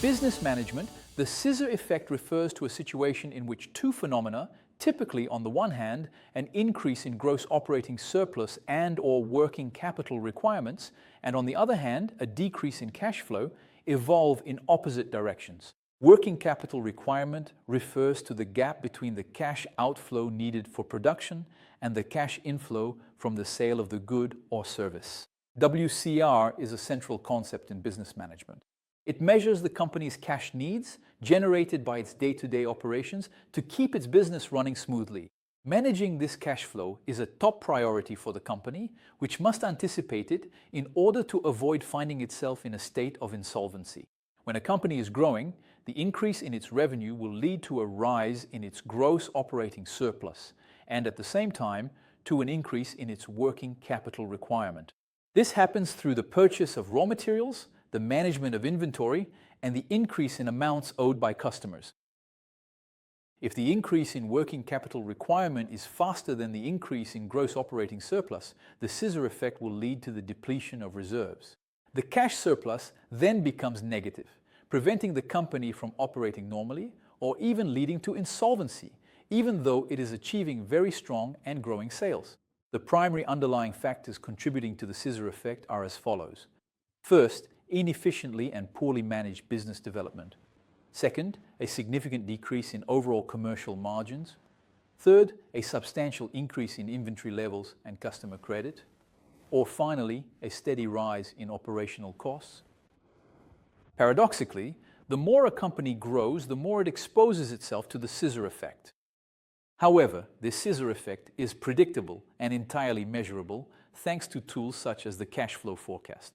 business management, the scissor effect refers to a situation in which two phenomena, typically on the one hand, an increase in gross operating surplus and/or working capital requirements, and on the other hand, a decrease in cash flow, evolve in opposite directions. Working capital requirement refers to the gap between the cash outflow needed for production and the cash inflow from the sale of the good or service. WCR is a central concept in business management. It measures the company's cash needs generated by its day-to-day operations to keep its business running smoothly. Managing this cash flow is a top priority for the company, which must anticipate it in order to avoid finding itself in a state of insolvency. When a company is growing, the increase in its revenue will lead to a rise in its gross operating surplus and at the same time to an increase in its working capital requirement. This happens through the purchase of raw materials, the management of inventory, and the increase in amounts owed by customers. If the increase in working capital requirement is faster than the increase in gross operating surplus, the scissor effect will lead to the depletion of reserves. The cash surplus then becomes negative, preventing the company from operating normally or even leading to insolvency, even though it is achieving very strong and growing sales. The primary underlying factors contributing to the scissor effect are as follows. First, inefficiently and poorly managed business development. Second, a significant decrease in overall commercial margins. Third, a substantial increase in inventory levels and customer credit. Or finally, a steady rise in operational costs. Paradoxically, the more a company grows, the more it exposes itself to the scissor effect. However, this scissor effect is predictable and entirely measurable thanks to tools such as the cash flow forecast.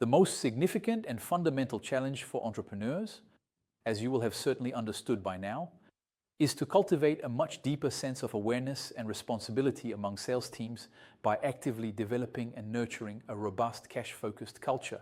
The most significant and fundamental challenge for entrepreneurs, as you will have certainly understood by now, is to cultivate a much deeper sense of awareness and responsibility among sales teams by actively developing and nurturing a robust cash-focused culture.